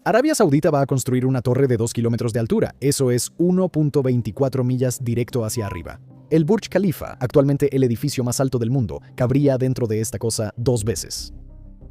Arabia Saudita va a construir una torre de 2 kilómetros de altura, eso es 1.24 millas directo hacia arriba. El Burj Khalifa, actualmente el edificio más alto del mundo, cabría dentro de esta cosa 2 veces.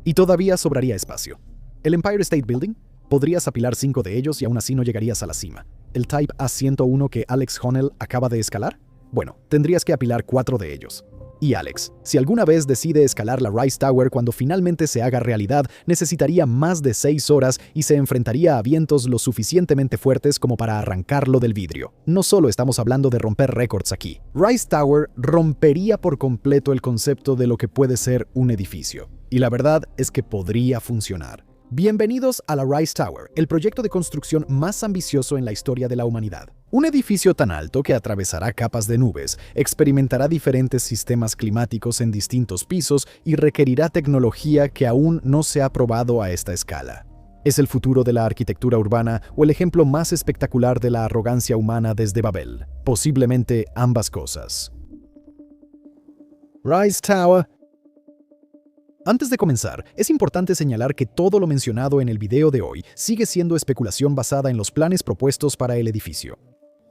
Y todavía sobraría espacio. El Empire State Building, podrías apilar 5 de ellos y aún así no llegarías a la cima. El Type A101 que Alex Honnold acaba de escalar, bueno, tendrías que apilar 4 de ellos. Y Alex, si alguna vez decide escalar la Rice Tower cuando finalmente se haga realidad, necesitaría más de 6 horas y se enfrentaría a vientos lo suficientemente fuertes como para arrancarlo del vidrio. No solo estamos hablando de romper récords aquí. Rice Tower rompería por completo el concepto de lo que puede ser un edificio. Y la verdad es que podría funcionar. Bienvenidos a la Rice Tower, el proyecto de construcción más ambicioso en la historia de la humanidad. Un edificio tan alto que atravesará capas de nubes, experimentará diferentes sistemas climáticos en distintos pisos y requerirá tecnología que aún no se ha probado a esta escala. ¿Es el futuro de la arquitectura urbana o el ejemplo más espectacular de la arrogancia humana desde Babel? Posiblemente ambas cosas. Rice Tower. Antes de comenzar, es importante señalar que todo lo mencionado en el video de hoy sigue siendo especulación basada en los planes propuestos para el edificio.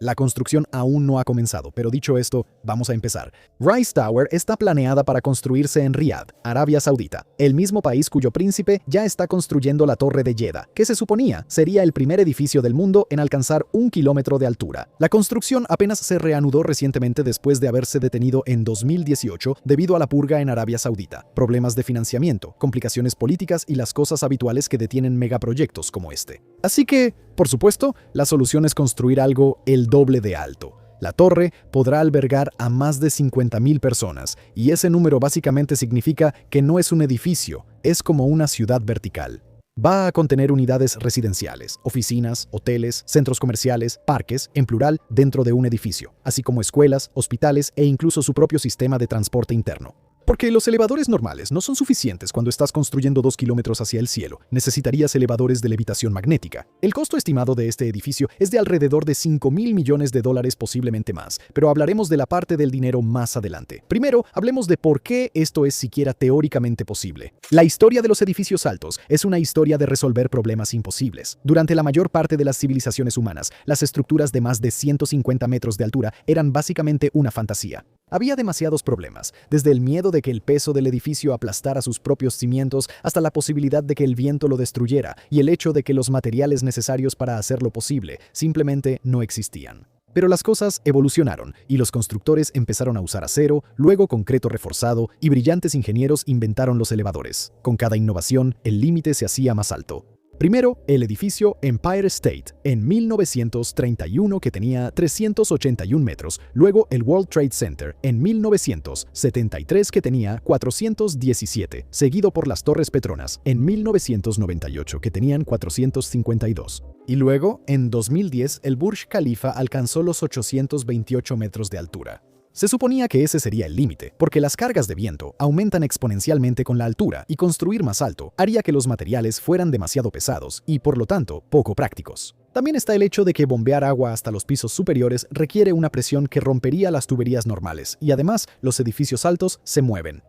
La construcción aún no ha comenzado, pero dicho esto, vamos a empezar. Rice Tower está planeada para construirse en Riad, Arabia Saudita, el mismo país cuyo príncipe ya está construyendo la Torre de Jeddah, que se suponía sería el primer edificio del mundo en alcanzar 1 kilómetro de altura. La construcción apenas se reanudó recientemente después de haberse detenido en 2018 debido a la purga en Arabia Saudita, problemas de financiamiento, complicaciones políticas y las cosas habituales que detienen megaproyectos como este. Así que, por supuesto, la solución es construir algo el doble de alto. La torre podrá albergar a más de 50.000 personas, y ese número básicamente significa que no es un edificio, es como una ciudad vertical. Va a contener unidades residenciales, oficinas, hoteles, centros comerciales, parques, en plural, dentro de un edificio, así como escuelas, hospitales e incluso su propio sistema de transporte interno. Porque los elevadores normales no son suficientes cuando estás construyendo 2 kilómetros hacia el cielo. Necesitarías elevadores de levitación magnética. El costo estimado de este edificio es de alrededor de $5.000 millones, posiblemente más, pero hablaremos de la parte del dinero más adelante. Primero, hablemos de por qué esto es siquiera teóricamente posible. La historia de los edificios altos es una historia de resolver problemas imposibles. Durante la mayor parte de las civilizaciones humanas, las estructuras de más de 150 metros de altura eran básicamente una fantasía. Había demasiados problemas, desde el miedo de que el peso del edificio aplastara sus propios cimientos hasta la posibilidad de que el viento lo destruyera y el hecho de que los materiales necesarios para hacerlo posible simplemente no existían. Pero las cosas evolucionaron y los constructores empezaron a usar acero, luego concreto reforzado y brillantes ingenieros inventaron los elevadores. Con cada innovación, el límite se hacía más alto. Primero, el edificio Empire State, en 1931 que tenía 381 metros, luego el World Trade Center, en 1973 que tenía 417, seguido por las Torres Petronas, en 1998 que tenían 452. Y luego, en 2010, el Burj Khalifa alcanzó los 828 metros de altura. Se suponía que ese sería el límite, porque las cargas de viento aumentan exponencialmente con la altura y construir más alto haría que los materiales fueran demasiado pesados y, por lo tanto, poco prácticos. También está el hecho de que bombear agua hasta los pisos superiores requiere una presión que rompería las tuberías normales y además los edificios altos se mueven.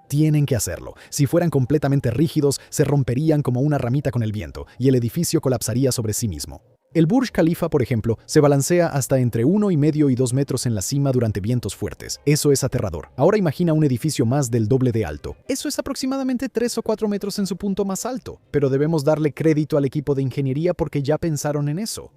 Tienen que hacerlo. Si fueran completamente rígidos, se romperían como una ramita con el viento y el edificio colapsaría sobre sí mismo. El Burj Khalifa, por ejemplo, se balancea hasta entre 1,5 y 2 metros en la cima durante vientos fuertes. Eso es aterrador. Ahora imagina un edificio más del doble de alto. Eso es aproximadamente 3 o 4 metros en su punto más alto. Pero debemos darle crédito al equipo de ingeniería porque ya pensaron en eso.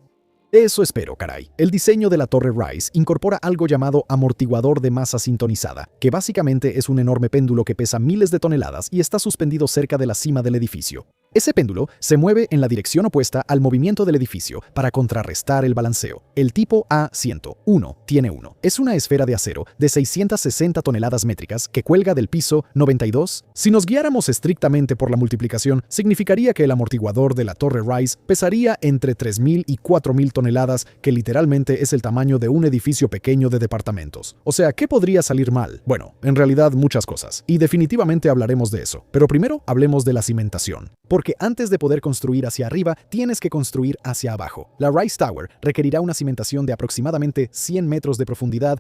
Eso espero, caray. El diseño de la Torre Rice incorpora algo llamado amortiguador de masa sintonizada, que básicamente es un enorme péndulo que pesa miles de toneladas y está suspendido cerca de la cima del edificio. Ese péndulo se mueve en la dirección opuesta al movimiento del edificio para contrarrestar el balanceo. El tipo A101 tiene uno. Es una esfera de acero de 660 toneladas métricas que cuelga del piso 92. Si nos guiáramos estrictamente por la multiplicación, significaría que el amortiguador de la Torre Rice pesaría entre 3.000 y 4.000 toneladas, que literalmente es el tamaño de un edificio pequeño de departamentos. O sea, ¿qué podría salir mal? Bueno, en realidad muchas cosas. Y definitivamente hablaremos de eso. Pero primero hablemos de la cimentación. Porque antes de poder construir hacia arriba, tienes que construir hacia abajo. La Rice Tower requerirá una cimentación de aproximadamente 100 metros de profundidad.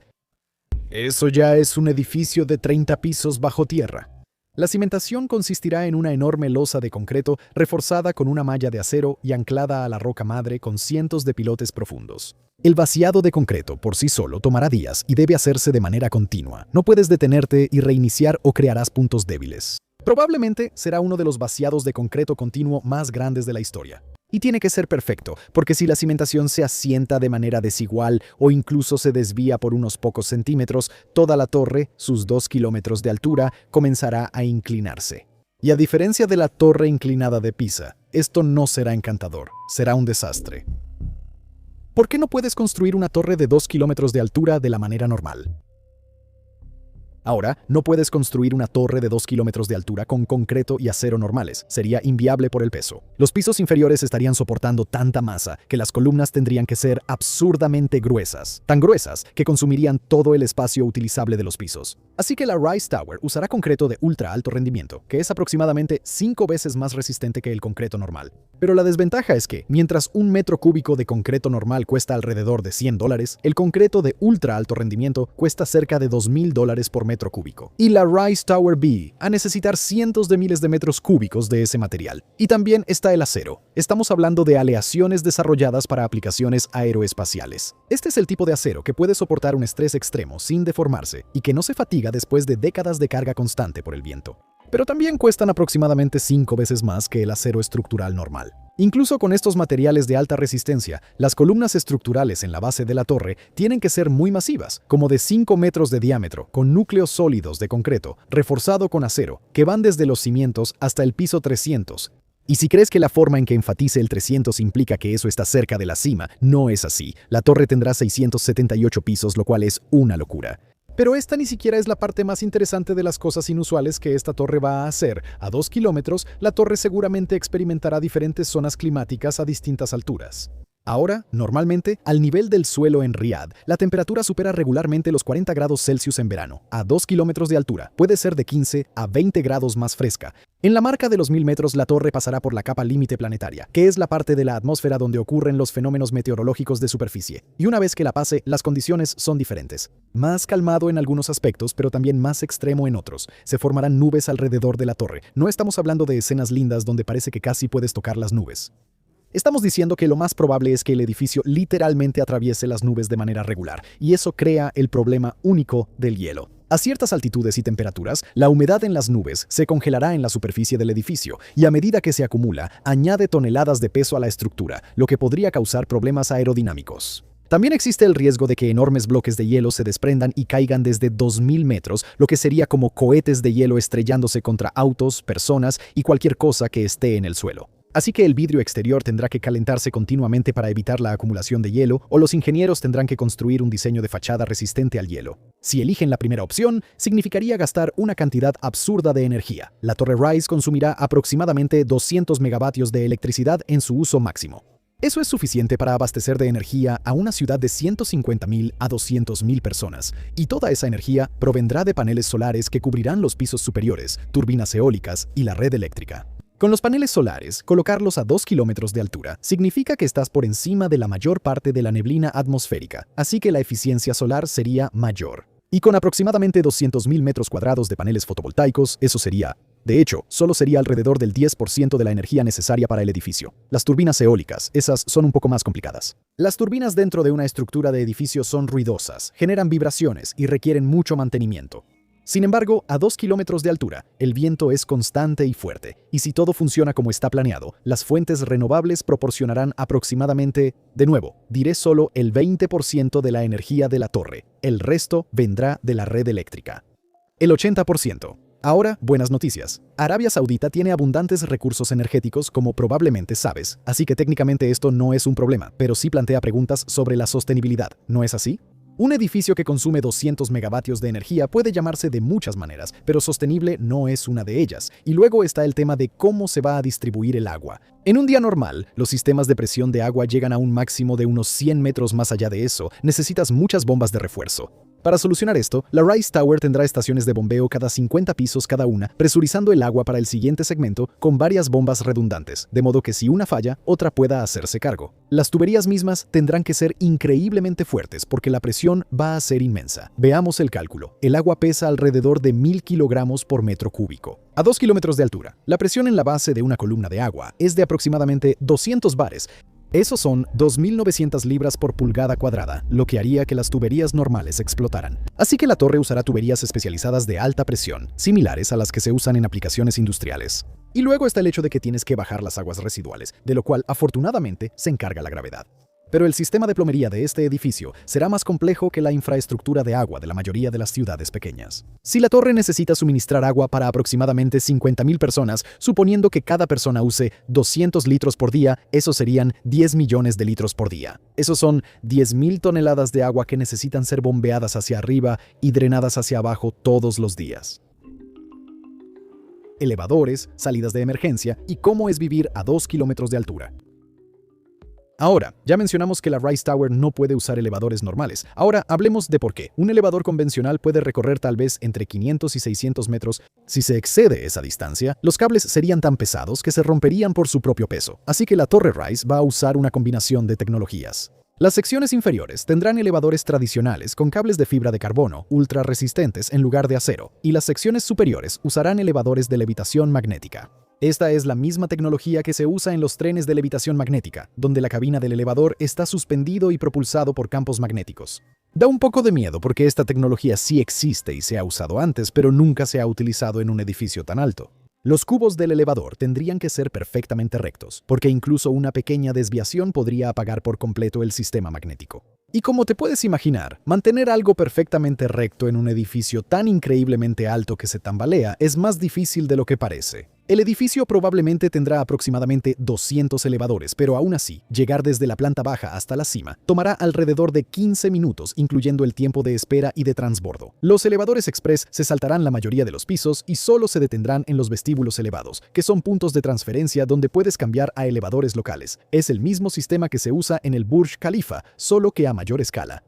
Eso ya es un edificio de 30 pisos bajo tierra. La cimentación consistirá en una enorme losa de concreto reforzada con una malla de acero y anclada a la roca madre con cientos de pilotes profundos. El vaciado de concreto por sí solo tomará días y debe hacerse de manera continua. No puedes detenerte y reiniciar o crearás puntos débiles. Probablemente será uno de los vaciados de concreto continuo más grandes de la historia. Y tiene que ser perfecto, porque si la cimentación se asienta de manera desigual o incluso se desvía por unos pocos centímetros, toda la torre, sus 2 kilómetros de altura, comenzará a inclinarse. Y a diferencia de la torre inclinada de Pisa, esto no será encantador, será un desastre. ¿Por qué no puedes construir una torre de 2 kilómetros de altura de la manera normal? Ahora, no puedes construir una torre de 2 kilómetros de altura con concreto y acero normales. Sería inviable por el peso. Los pisos inferiores estarían soportando tanta masa que las columnas tendrían que ser absurdamente gruesas. Tan gruesas que consumirían todo el espacio utilizable de los pisos. Así que la Rise Tower usará concreto de ultra alto rendimiento, que es aproximadamente 5 veces más resistente que el concreto normal. Pero la desventaja es que, mientras un metro cúbico de concreto normal cuesta alrededor de $100, el concreto de ultra alto rendimiento cuesta cerca de $2,000 por metro cúbico. Y la Rise Tower B a necesitar cientos de miles de metros cúbicos de ese material. Y también está el acero. Estamos hablando de aleaciones desarrolladas para aplicaciones aeroespaciales. Este es el tipo de acero que puede soportar un estrés extremo sin deformarse y que no se fatiga después de décadas de carga constante por el viento. Pero también cuestan aproximadamente 5 veces más que el acero estructural normal. Incluso con estos materiales de alta resistencia, las columnas estructurales en la base de la torre tienen que ser muy masivas, como de 5 metros de diámetro, con núcleos sólidos de concreto, reforzado con acero, que van desde los cimientos hasta el piso 300. Y si crees que la forma en que enfatice el 300 implica que eso está cerca de la cima, no es así. La torre tendrá 678 pisos, lo cual es una locura. Pero esta ni siquiera es la parte más interesante de las cosas inusuales que esta torre va a hacer. A 2 kilómetros, la torre seguramente experimentará diferentes zonas climáticas a distintas alturas. Ahora, normalmente, al nivel del suelo en Riad, la temperatura supera regularmente los 40 grados Celsius en verano. A 2 kilómetros de altura, puede ser de 15 a 20 grados más fresca. En la marca de los 1000 metros, la torre pasará por la capa límite planetaria, que es la parte de la atmósfera donde ocurren los fenómenos meteorológicos de superficie. Y una vez que la pase, las condiciones son diferentes. Más calmado en algunos aspectos, pero también más extremo en otros. Se formarán nubes alrededor de la torre. No estamos hablando de escenas lindas donde parece que casi puedes tocar las nubes. Estamos diciendo que lo más probable es que el edificio literalmente atraviese las nubes de manera regular, y eso crea el problema único del hielo. A ciertas altitudes y temperaturas, la humedad en las nubes se congelará en la superficie del edificio, y a medida que se acumula, añade toneladas de peso a la estructura, lo que podría causar problemas aerodinámicos. También existe el riesgo de que enormes bloques de hielo se desprendan y caigan desde 2000 metros, lo que sería como cohetes de hielo estrellándose contra autos, personas y cualquier cosa que esté en el suelo. Así que el vidrio exterior tendrá que calentarse continuamente para evitar la acumulación de hielo, o los ingenieros tendrán que construir un diseño de fachada resistente al hielo. Si eligen la primera opción, significaría gastar una cantidad absurda de energía. La torre Rise consumirá aproximadamente 200 megavatios de electricidad en su uso máximo. Eso es suficiente para abastecer de energía a una ciudad de 150,000 a 200,000 personas, y toda esa energía provendrá de paneles solares que cubrirán los pisos superiores, turbinas eólicas y la red eléctrica. Con los paneles solares, colocarlos a 2 kilómetros de altura significa que estás por encima de la mayor parte de la neblina atmosférica, así que la eficiencia solar sería mayor. Y con aproximadamente 200,000 metros cuadrados de paneles fotovoltaicos, eso sería, de hecho, solo sería alrededor del 10% de la energía necesaria para el edificio. Las turbinas eólicas, esas son un poco más complicadas. Las turbinas dentro de una estructura de edificio son ruidosas, generan vibraciones y requieren mucho mantenimiento. Sin embargo, a 2 kilómetros de altura, el viento es constante y fuerte, y si todo funciona como está planeado, las fuentes renovables proporcionarán aproximadamente, de nuevo, diré solo el 20% de la energía de la torre. El resto vendrá de la red eléctrica. El 80%. Ahora, buenas noticias. Arabia Saudita tiene abundantes recursos energéticos, como probablemente sabes, así que técnicamente esto no es un problema, pero sí plantea preguntas sobre la sostenibilidad, ¿no es así? Un edificio que consume 200 megavatios de energía puede llamarse de muchas maneras, pero sostenible no es una de ellas. Y luego está el tema de cómo se va a distribuir el agua. En un día normal, los sistemas de presión de agua llegan a un máximo de unos 100 metros. Más allá de eso, necesitas muchas bombas de refuerzo. Para solucionar esto, la Rise Tower tendrá estaciones de bombeo cada 50 pisos cada una, presurizando el agua para el siguiente segmento con varias bombas redundantes, de modo que si una falla, otra pueda hacerse cargo. Las tuberías mismas tendrán que ser increíblemente fuertes porque la presión va a ser inmensa. Veamos el cálculo. El agua pesa alrededor de 1000 kilogramos por metro cúbico. A 2 kilómetros de altura, la presión en la base de una columna de agua es de aproximadamente 200 bares. Esos son 2.900 libras por pulgada cuadrada, lo que haría que las tuberías normales explotaran. Así que la torre usará tuberías especializadas de alta presión, similares a las que se usan en aplicaciones industriales. Y luego está el hecho de que tienes que bajar las aguas residuales, de lo cual afortunadamente se encarga la gravedad. Pero el sistema de plomería de este edificio será más complejo que la infraestructura de agua de la mayoría de las ciudades pequeñas. Si la torre necesita suministrar agua para aproximadamente 50.000 personas, suponiendo que cada persona use 200 litros por día, eso serían 10 millones de litros por día. Esos son 10.000 toneladas de agua que necesitan ser bombeadas hacia arriba y drenadas hacia abajo todos los días. Elevadores, salidas de emergencia y cómo es vivir a 2 kilómetros de altura. Ahora, ya mencionamos que la Rise Tower no puede usar elevadores normales. Ahora, hablemos de por qué. Un elevador convencional puede recorrer tal vez entre 500 y 600 metros. Si se excede esa distancia, los cables serían tan pesados que se romperían por su propio peso. Así que la torre Rise va a usar una combinación de tecnologías. Las secciones inferiores tendrán elevadores tradicionales con cables de fibra de carbono, ultra resistentes en lugar de acero, y las secciones superiores usarán elevadores de levitación magnética. Esta es la misma tecnología que se usa en los trenes de levitación magnética, donde la cabina del elevador está suspendido y propulsado por campos magnéticos. Da un poco de miedo porque esta tecnología sí existe y se ha usado antes, pero nunca se ha utilizado en un edificio tan alto. Los cubos del elevador tendrían que ser perfectamente rectos, porque incluso una pequeña desviación podría apagar por completo el sistema magnético. Y como te puedes imaginar, mantener algo perfectamente recto en un edificio tan increíblemente alto que se tambalea es más difícil de lo que parece. El edificio probablemente tendrá aproximadamente 200 elevadores, pero aún así, llegar desde la planta baja hasta la cima tomará alrededor de 15 minutos, incluyendo el tiempo de espera y de transbordo. Los elevadores express se saltarán la mayoría de los pisos y solo se detendrán en los vestíbulos elevados, que son puntos de transferencia donde puedes cambiar a elevadores locales. Es el mismo sistema que se usa en el Burj Khalifa, solo que a mayor escala.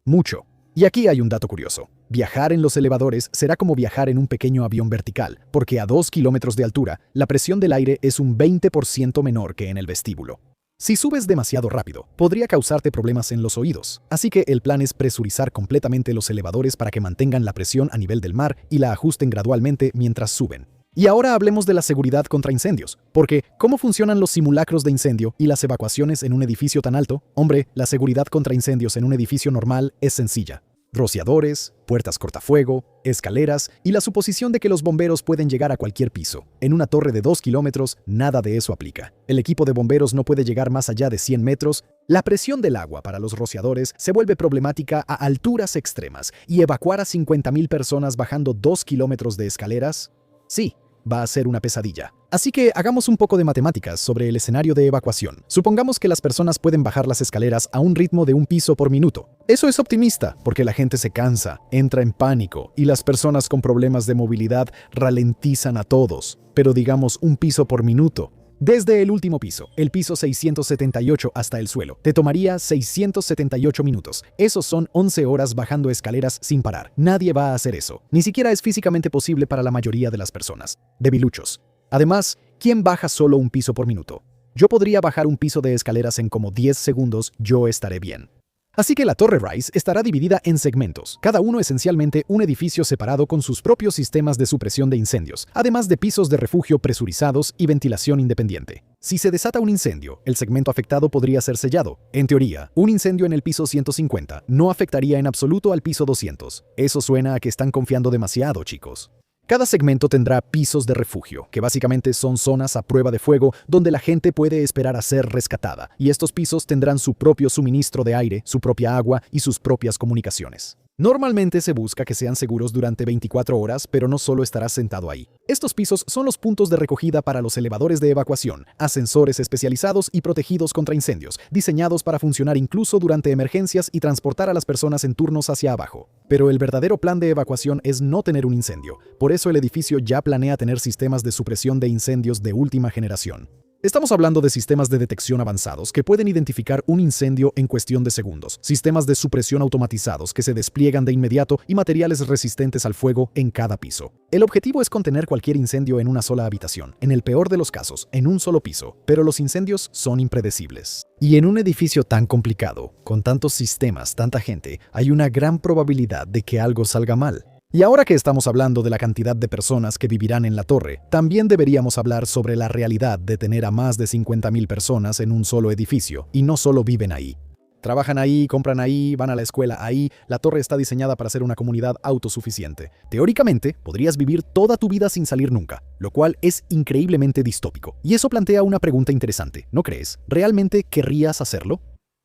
Mucho. Y aquí hay un dato curioso. Viajar en los elevadores será como viajar en un pequeño avión vertical, porque a 2 kilómetros de altura, la presión del aire es un 20% menor que en el vestíbulo. Si subes demasiado rápido, podría causarte problemas en los oídos, así que el plan es presurizar completamente los elevadores para que mantengan la presión a nivel del mar y la ajusten gradualmente mientras suben. Y ahora hablemos de la seguridad contra incendios, porque ¿cómo funcionan los simulacros de incendio y las evacuaciones en un edificio tan alto? Hombre, la seguridad contra incendios en un edificio normal es sencilla. Rociadores, puertas cortafuego, escaleras y la suposición de que los bomberos pueden llegar a cualquier piso. En una torre de 2 kilómetros, nada de eso aplica. El equipo de bomberos no puede llegar más allá de 100 metros. La presión del agua para los rociadores se vuelve problemática a alturas extremas y evacuar a 50.000 personas bajando 2 kilómetros de escaleras, sí, va a ser una pesadilla. Así que hagamos un poco de matemáticas sobre el escenario de evacuación. Supongamos que las personas pueden bajar las escaleras a un ritmo de un piso por minuto. Eso es optimista, porque la gente se cansa, entra en pánico y las personas con problemas de movilidad ralentizan a todos. Pero digamos un piso por minuto. Desde el último piso, el piso 678 hasta el suelo, te tomaría 678 minutos. Esos son 11 horas bajando escaleras sin parar. Nadie va a hacer eso. Ni siquiera es físicamente posible para la mayoría de las personas. Debiluchos. Además, ¿quién baja solo un piso por minuto? Yo podría bajar un piso de escaleras en como 10 segundos, yo estaré bien. Así que la torre Rise estará dividida en segmentos, cada uno esencialmente un edificio separado con sus propios sistemas de supresión de incendios, además de pisos de refugio presurizados y ventilación independiente. Si se desata un incendio, el segmento afectado podría ser sellado. En teoría, un incendio en el piso 150 no afectaría en absoluto al piso 200. Eso suena a que están confiando demasiado, chicos. Cada segmento tendrá pisos de refugio, que básicamente son zonas a prueba de fuego donde la gente puede esperar a ser rescatada, y estos pisos tendrán su propio suministro de aire, su propia agua y sus propias comunicaciones. Normalmente se busca que sean seguros durante 24 horas, pero no solo estarás sentado ahí. Estos pisos son los puntos de recogida para los elevadores de evacuación, ascensores especializados y protegidos contra incendios, diseñados para funcionar incluso durante emergencias y transportar a las personas en turnos hacia abajo. Pero el verdadero plan de evacuación es no tener un incendio. Por eso el edificio ya planea tener sistemas de supresión de incendios de última generación. Estamos hablando de sistemas de detección avanzados que pueden identificar un incendio en cuestión de segundos, sistemas de supresión automatizados que se despliegan de inmediato y materiales resistentes al fuego en cada piso. El objetivo es contener cualquier incendio en una sola habitación, en el peor de los casos, en un solo piso, pero los incendios son impredecibles. Y en un edificio tan complicado, con tantos sistemas, tanta gente, hay una gran probabilidad de que algo salga mal. Y ahora que estamos hablando de la cantidad de personas que vivirán en la torre, también deberíamos hablar sobre la realidad de tener a más de 50.000 personas en un solo edificio, y no solo viven ahí. Trabajan ahí, compran ahí, van a la escuela ahí. La torre está diseñada para ser una comunidad autosuficiente. Teóricamente, podrías vivir toda tu vida sin salir nunca, lo cual es increíblemente distópico. Y eso plantea una pregunta interesante, ¿no crees? ¿Realmente querrías hacerlo?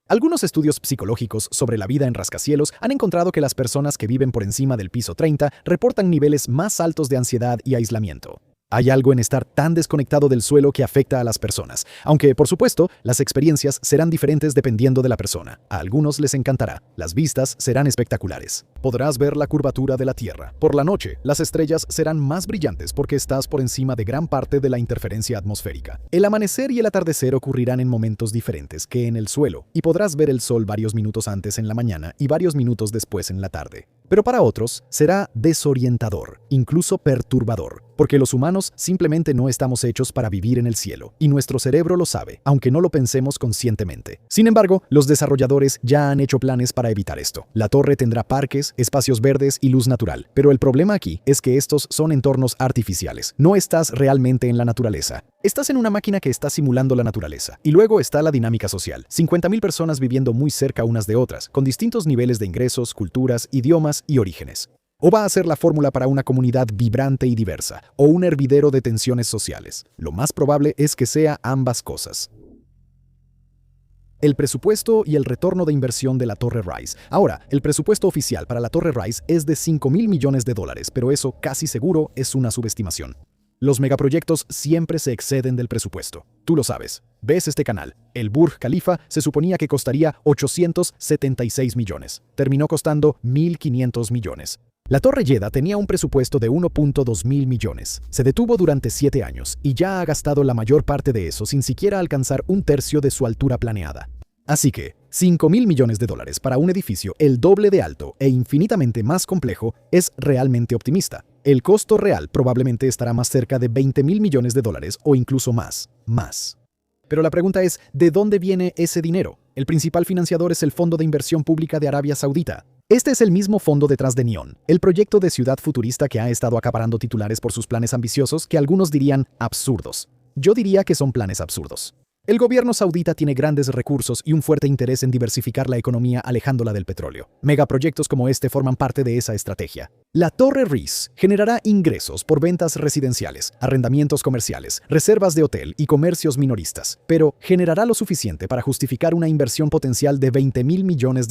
Algunos estudios psicológicos sobre la vida en rascacielos han encontrado que las personas que viven por encima del piso 30 reportan niveles más altos de ansiedad y aislamiento. Hay algo en estar tan desconectado del suelo que afecta a las personas, aunque, por supuesto, las experiencias serán diferentes dependiendo de la persona. A algunos les encantará. Las vistas serán espectaculares. Podrás ver la curvatura de la Tierra. Por la noche, las estrellas serán más brillantes porque estás por encima de gran parte de la interferencia atmosférica. El amanecer y el atardecer ocurrirán en momentos diferentes que en el suelo, y podrás ver el sol varios minutos antes en la mañana y varios minutos después en la tarde. Pero para otros será desorientador, incluso perturbador, porque los humanos simplemente no estamos hechos para vivir en el cielo, y nuestro cerebro lo sabe, aunque no lo pensemos conscientemente. Sin embargo, los desarrolladores ya han hecho planes para evitar esto. La torre tendrá parques, espacios verdes y luz natural, pero el problema aquí es que estos son entornos artificiales. No estás realmente en la naturaleza. Estás en una máquina que está simulando la naturaleza. Y luego está la dinámica social. 50.000 personas viviendo muy cerca unas de otras, con distintos niveles de ingresos, culturas, idiomas y orígenes. O va a ser la fórmula para una comunidad vibrante y diversa, o un hervidero de tensiones sociales. Lo más probable es que sea ambas cosas. El presupuesto y el retorno de inversión de la Torre Rise. Ahora, el presupuesto oficial para la Torre Rise es de $5.000 millones, pero eso casi seguro es una subestimación. Los megaproyectos siempre se exceden del presupuesto. Tú lo sabes. ¿Ves este canal? El Burj Khalifa se suponía que costaría 876 millones. Terminó costando 1.500 millones. La Torre Jeddah tenía un presupuesto de 1.2 mil millones. Se detuvo durante 7 años y ya ha gastado la mayor parte de eso sin siquiera alcanzar un tercio de su altura planeada. Así que, $5.000 millones para un edificio el doble de alto e infinitamente más complejo es realmente optimista. El costo real probablemente estará más cerca de $20.000 millones o incluso más. Pero la pregunta es, ¿de dónde viene ese dinero? El principal financiador es el Fondo de Inversión Pública de Arabia Saudita. Este es el mismo fondo detrás de NEOM, el proyecto de ciudad futurista que ha estado acaparando titulares por sus planes ambiciosos que algunos dirían absurdos. Yo diría que son planes absurdos. El gobierno saudita tiene grandes recursos y un fuerte interés en diversificar la economía alejándola del petróleo. Megaproyectos como este forman parte de esa estrategia. La Torre Rise generará ingresos por ventas residenciales, arrendamientos comerciales, reservas de hotel y comercios minoristas, pero ¿generará lo suficiente para justificar una inversión potencial de $20.000 millones?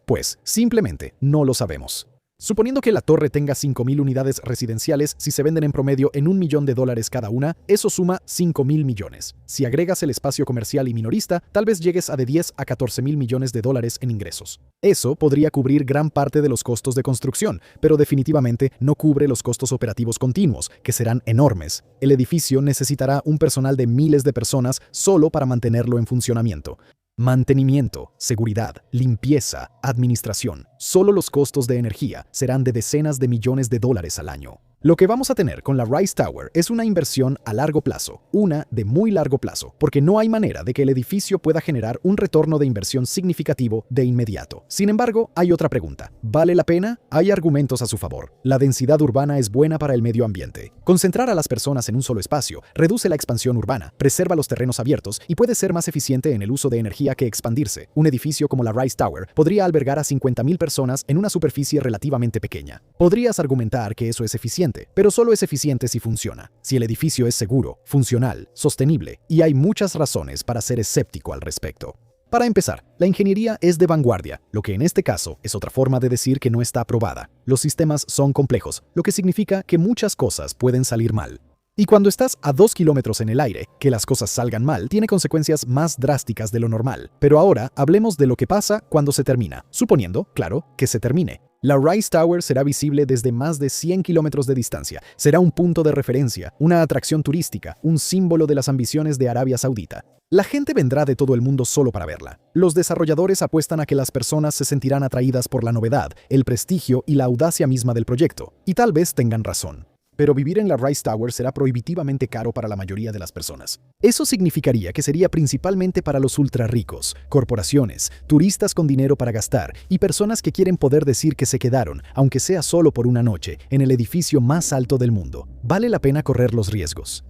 Pues, simplemente no lo sabemos. Suponiendo que la torre tenga 5.000 unidades residenciales, si se venden en promedio en $1 millón cada una, eso suma 5.000 millones. Si agregas el espacio comercial y minorista, tal vez llegues a de 10 a 14.000 millones de dólares en ingresos. Eso podría cubrir gran parte de los costos de construcción, pero definitivamente no cubre los costos operativos continuos, que serán enormes. El edificio necesitará un personal de miles de personas solo para mantenerlo en funcionamiento. Mantenimiento, seguridad, limpieza, administración. Solo los costos de energía serán de decenas de millones de dólares al año. Lo que vamos a tener con la Rise Tower es una inversión a largo plazo, una de muy largo plazo, porque no hay manera de que el edificio pueda generar un retorno de inversión significativo de inmediato. Sin embargo, hay otra pregunta. ¿Vale la pena? Hay argumentos a su favor. La densidad urbana es buena para el medio ambiente. Concentrar a las personas en un solo espacio reduce la expansión urbana, preserva los terrenos abiertos y puede ser más eficiente en el uso de energía que expandirse. Un edificio como la Rise Tower podría albergar a 50.000 personas en una superficie relativamente pequeña. Podrías argumentar que eso es eficiente, pero solo es eficiente si funciona. Si el edificio es seguro, funcional, sostenible, y hay muchas razones para ser escéptico al respecto. Para empezar, la ingeniería es de vanguardia, lo que en este caso es otra forma de decir que no está aprobada. Los sistemas son complejos, lo que significa que muchas cosas pueden salir mal. Y cuando estás a 2 kilómetros en el aire, que las cosas salgan mal tiene consecuencias más drásticas de lo normal. Pero ahora hablemos de lo que pasa cuando se termina, suponiendo, claro, que se termine. La Rice Tower será visible desde más de 100 kilómetros de distancia. Será un punto de referencia, una atracción turística, un símbolo de las ambiciones de Arabia Saudita. La gente vendrá de todo el mundo solo para verla. Los desarrolladores apuestan a que las personas se sentirán atraídas por la novedad, el prestigio y la audacia misma del proyecto. Y tal vez tengan razón. Pero vivir en la Rice Tower será prohibitivamente caro para la mayoría de las personas. Eso significaría que sería principalmente para los ultra ricos, corporaciones, turistas con dinero para gastar y personas que quieren poder decir que se quedaron, aunque sea solo por una noche, en el edificio más alto del mundo. Vale la pena correr los riesgos.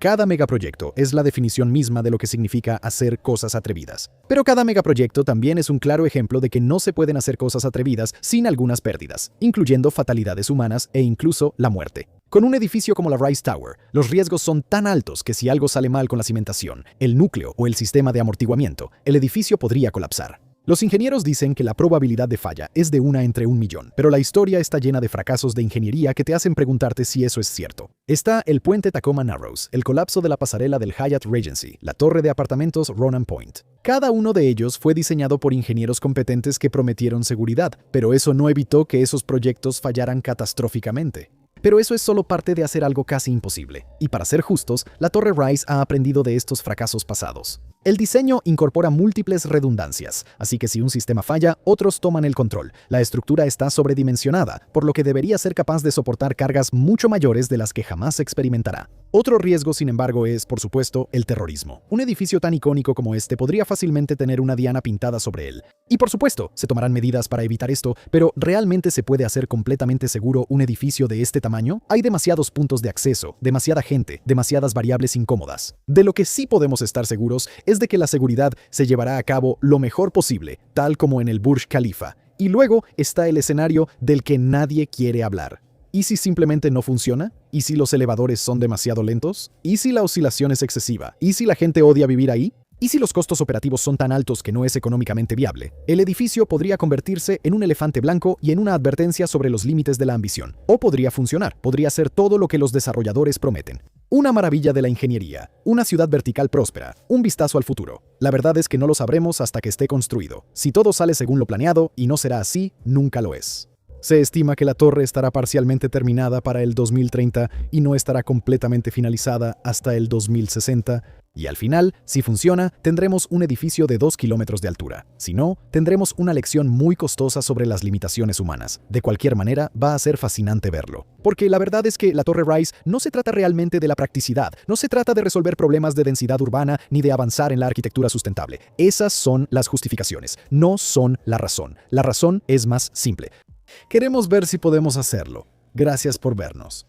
Cada megaproyecto es la definición misma de lo que significa hacer cosas atrevidas. Pero cada megaproyecto también es un claro ejemplo de que no se pueden hacer cosas atrevidas sin algunas pérdidas, incluyendo fatalidades humanas e incluso la muerte. Con un edificio como la Rice Tower, los riesgos son tan altos que si algo sale mal con la cimentación, el núcleo o el sistema de amortiguamiento, el edificio podría colapsar. Los ingenieros dicen que la probabilidad de falla es de 1 entre 1.000.000, pero la historia está llena de fracasos de ingeniería que te hacen preguntarte si eso es cierto. Está el puente Tacoma Narrows, el colapso de la pasarela del Hyatt Regency, la torre de apartamentos Ronan Point. Cada uno de ellos fue diseñado por ingenieros competentes que prometieron seguridad, pero eso no evitó que esos proyectos fallaran catastróficamente. Pero eso es solo parte de hacer algo casi imposible. Y para ser justos, la Torre Rice ha aprendido de estos fracasos pasados. El diseño incorpora múltiples redundancias, así que si un sistema falla, otros toman el control. La estructura está sobredimensionada, por lo que debería ser capaz de soportar cargas mucho mayores de las que jamás experimentará. Otro riesgo, sin embargo, es, por supuesto, el terrorismo. Un edificio tan icónico como este podría fácilmente tener una diana pintada sobre él. Y por supuesto, se tomarán medidas para evitar esto, pero ¿realmente se puede hacer completamente seguro un edificio de este tamaño? Hay demasiados puntos de acceso, demasiada gente, demasiadas variables incómodas. De lo que sí podemos estar seguros es de que la seguridad se llevará a cabo lo mejor posible, tal como en el Burj Khalifa. Y luego está el escenario del que nadie quiere hablar. ¿Y si simplemente no funciona? ¿Y si los elevadores son demasiado lentos? ¿Y si la oscilación es excesiva? ¿Y si la gente odia vivir ahí? ¿Y si los costos operativos son tan altos que no es económicamente viable? El edificio podría convertirse en un elefante blanco y en una advertencia sobre los límites de la ambición. O podría funcionar, podría ser todo lo que los desarrolladores prometen. Una maravilla de la ingeniería, una ciudad vertical próspera, un vistazo al futuro. La verdad es que no lo sabremos hasta que esté construido. Si todo sale según lo planeado, y no será así, nunca lo es. Se estima que la torre estará parcialmente terminada para el 2030 y no estará completamente finalizada hasta el 2060. Y al final, si funciona, tendremos un edificio de 2 kilómetros de altura. Si no, tendremos una lección muy costosa sobre las limitaciones humanas. De cualquier manera, va a ser fascinante verlo. Porque la verdad es que la Torre Rice no se trata realmente de la practicidad, no se trata de resolver problemas de densidad urbana ni de avanzar en la arquitectura sustentable. Esas son las justificaciones, no son la razón. La razón es más simple. Queremos ver si podemos hacerlo. Gracias por vernos.